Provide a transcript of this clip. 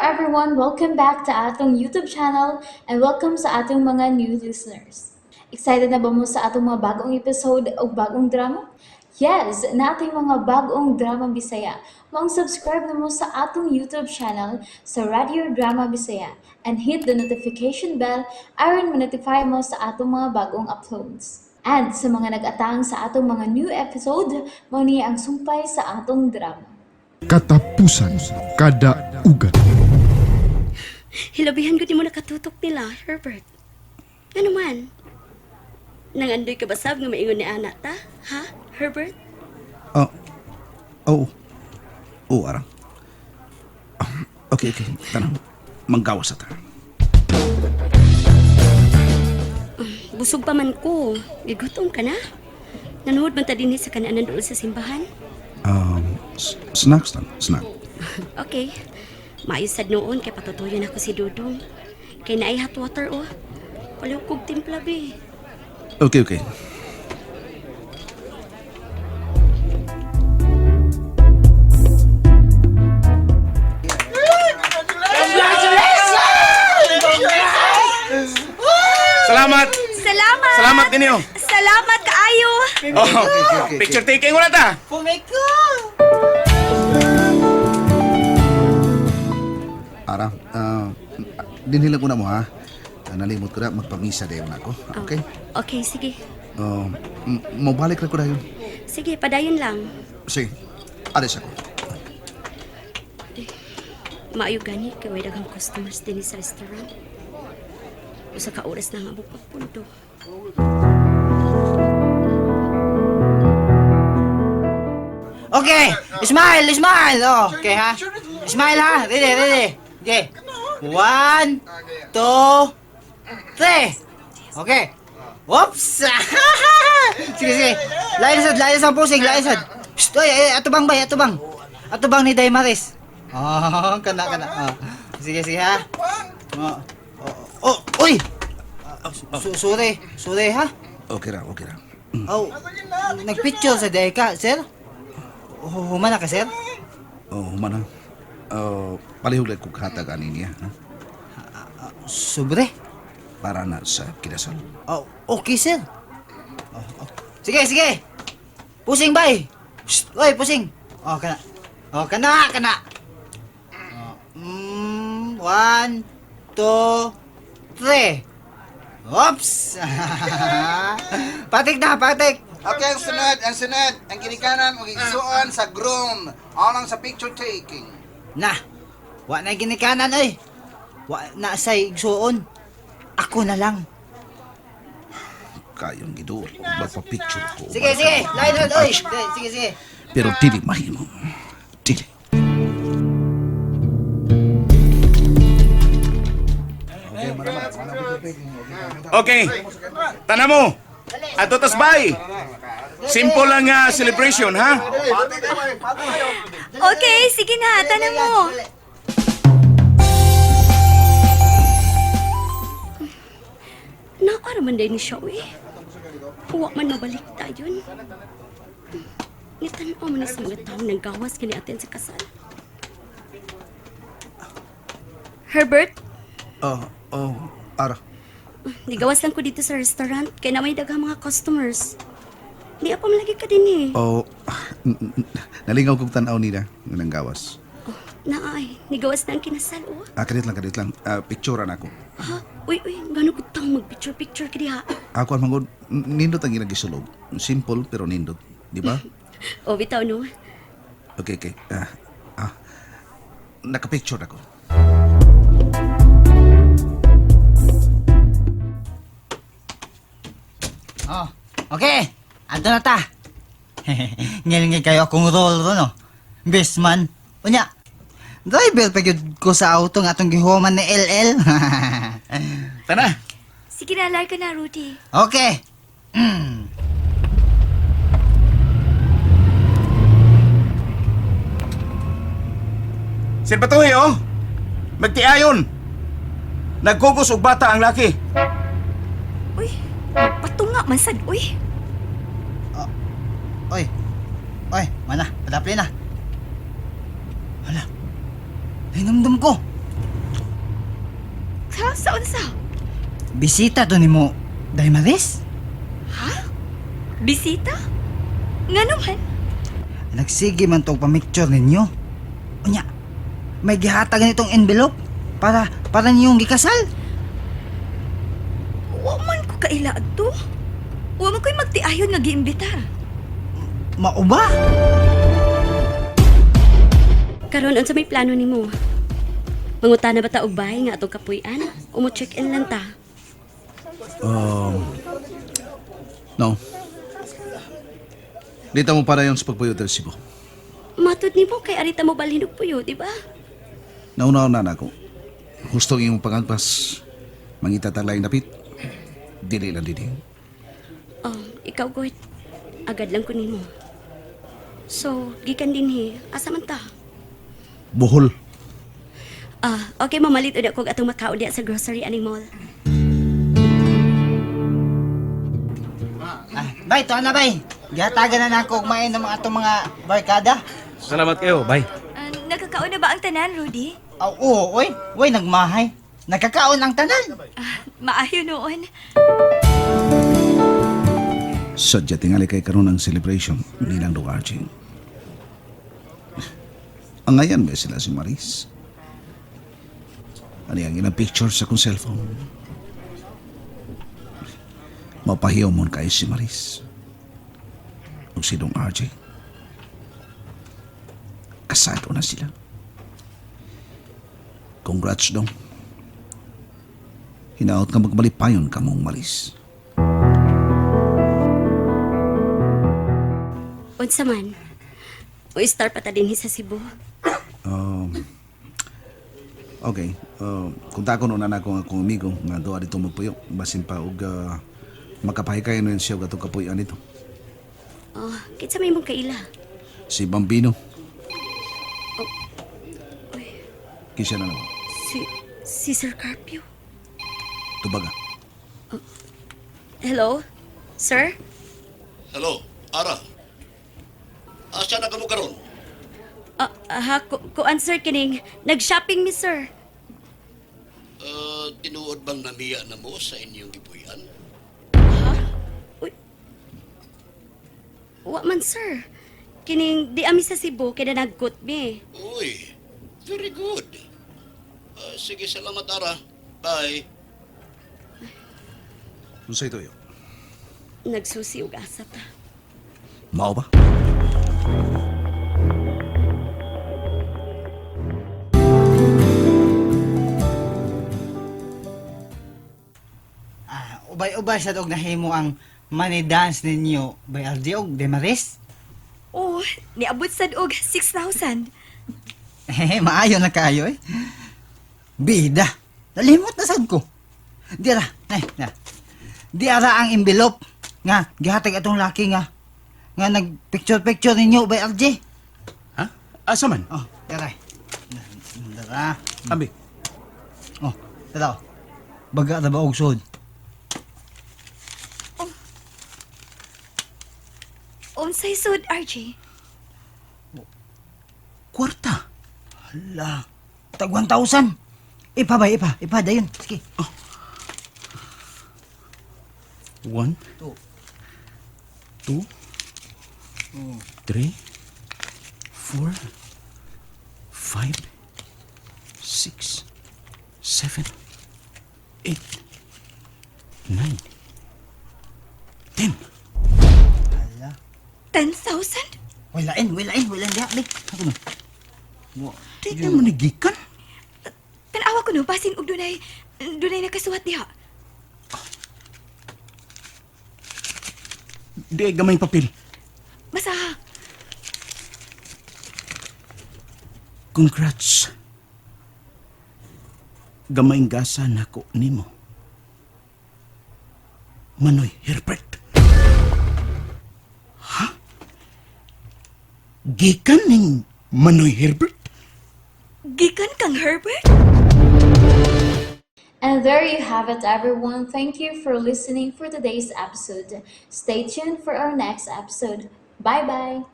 everyone, welcome back to atong YouTube channel and welcome sa atong mga new listeners. Excited na ba mo sa atong mga bagong episode o bagong drama? Yes, na ating mga bagong drama Bisaya. Subscribe na mo sa atong YouTube channel sa Radio Drama Bisaya and hit the notification bell aron ma-notify mo sa atong mga bagong uploads. And sa mga nag-atang sa atong mga new episode, mo niya ang sumpay sa atong drama. Katapusan kada ugat. Hilabihan ko di mo nakatutok nila, Herbert. Ano man? Nangandoy ka basab nga maingon ni anak ta? Ha, Herbert? Oo. Oo, arang. Okay. Tanang, manggawas sa ta. Busog pa man ko. Gigutom ka na? Nanood man ta din sa kanaanan doon sa simbahan? Snacks lang, snack. Okay. Maayos sad noon kay patutuyan ako si Dudong. Kay naay hot water oh. Wala kog timpla be. Okay. Salamat! Salamat! Salamat ninyo! Salamat kaayo! Oh, picture taking wala ta! Arang, dinhilang ko na mo ha. Nalimot ko na magpamisa dayon ako. Okay? Okay, sige. Mabalik na ko dayon. Sige, padayon lang. Sige, alis ako. Maayo gani kay way daghang customers din sa restaurant. Usa ka oras na nga pagpundo. Okay, smile. Oh, okay ha. Smile ha. Ready. Okay. 1, 2, 3. Okay. Whoops. Sige. Lain sa pusing, lain sad. Psst, oy, atubang bay, atubang. Atubang ni Daymaris. Oh, kana. Oh. Sige ha. Oy. Sorry ha. Okay ra. Oh, nagpicture sa Dayka, sir? Humana ka, sir? Mana. Palihog ko hatag ani niya. Ha? Sobre? Para na sa kinasal. Oh, okay, sir. Oh. Sige. Pusing, bay. Psst, oy, pusing. Oh, kana. Oh, kana. 1, 2, 3. Oops! Patik. Okay, ang sunod. Ang ginikanan o gigsuon sa groom. Alang sa picture taking. Nah, wa na ginikanan, oy. Wa na sa igsuon. Ako na lang. Kayong giduol ko magpa-picture ko. Sige. Lain hod, oy. Sige. Pero dili mahimo. Dili. Okay, tanan mo! Ato tas bay! Simple lang nga celebration, ha? Okay, sige na, tanan mo. Naara man din siya, uy. Huwag man mabalik tayo. Nitanaw man sa mga tao nang gawas kini atin sa kasal. Herbert, Ara. nigawas lang ko dito sa restaurant kaya na may daghang mga customers. Di pa malagi ka din eh. Nalingaw kong tanaw nila ng gawas. Naay, nigawas na ang kinasal, oh. Kadit lang. Picturean ako. Ha? Uy, gano'n ko tang mag-picture ka diha. Ako ang mangod, nindot ang ginagisulog. Simple pero nindot. Di ba? O, bitaw, no? Okay. Nakapicture ako. Oh, okay. Ando na ta. Ngayon kayo akong role ro, no? Best man. Unya, driver pa gyud ko sa auto nga atong gihuman ni LL. Tana! Sige na, like ka na, Rudy. Okay. Sir Patuhi, oh! Magtiayon! Nagkugos og bata ang laki. Uy, patunga man sad, uy. Oy, mana, padapli na. Hala. Hinumdum ko. Sa unsa? Bisita to nimo, Daymaris? Ha? Bisita? Nga naman? Nagsige man tong pamicture ninyo. Unya, may gihatag nitong envelope para ninyong gikasal. Wa man ko kaila to. Wa man ko'y magtiayon nga giimbitar. Mao ba? Karon unsa may plano nimo? Mangutana ba ta og bahay nga atong kapuy-an? O mo check-in lang ta? No. Dito mo para yung sa pagpuyo del Cebu. Matud nimo kay arita mo balhinog puyo, di ba? Nauna-una na ako. Gusto yung pangagpas. Mangita talayang dapit. Dili lang dili. Oh, ikaw goit. Agad lang ko nimo. So, gikan dinhi, asa man ta? Bohol. Okay, mamalit ulit kog atong makaon diya sa grocery aning mall. Bay, to na bay. Gihatagan na nako og main ng mga atong mga barkada. Salamat kayo, bye. Nakakaon na ba ang tanan, Rudy? Oo, oy, nagmahay. Nagkakaon ang tanan. Maayo noon. Sadya tingali kay karon ang celebration nilang do Archie. Ang ngayon ba sila si Maris? Ano yung ilang picture sa kong cellphone? Mapahiyaw mo kayo si Maris. O si Dong RJ. Kasado na sila. Congrats, Dong. Hinaot ka magbalipayon ka mong Maris. Unsa man? O star pa ta dinhi sa Cebu. Okay. Kung tako na ako nga akong amigo nga doa dito magpuyo. Basin pa og makapahikay na siya og atong kapuyan dito. Oh, kitsa may mong kaila. Si Bambino. Kisya na naman. Si Sir Carpio. Tubaga. Hello? Sir? Hello, Ara. Asa na kamo karon? Kuan sir kining nag-shopping mi sir. Tinuod bang namiya na mo sa inyong gipuyan? Uy. Wa man sir. Kining di ami sa Cebu kaya nagkut mi. Uy, very good. Sige, salamat, Ara. Bye. Kung sa ito yun? Nagsusi og asa ta. Mao ba? Ubay-ubay sa dog nahimo ang money dance ninyo by RJ og Demaris. Oh, niabot sad og 6,000. Maayo na kayo eh. Bida, nalimot na sad ko. Dira, na. Di ara ang envelope nga gihatag atong laki nga nag-picture ninyo by RJ. Ha? Asa man? Oh, dira. Dira. Abi. Oh, dira. Baga na ba og sud? Unsay sud RJ? Kwarta. Hala, tag 1,000. Ipa dayon. Sige. 1, 2, 3, 4, 5, 6, 7, 8, 9, 10. Hala. 10,000? Wilain diha, big. Ako no. Di naman nagikan. Tanawa ko no, basin og dunay nakasuwat diha. Di ay gamay papel. Basaha. Congrats. Gamayng gasa nako nimo. Manoy Herbert. Ha? Gikan ning Manoy Herbert? Gikan kang Herbert? And there you have it, everyone. Thank you for listening for today's episode. Stay tuned for our next episode. Bye bye.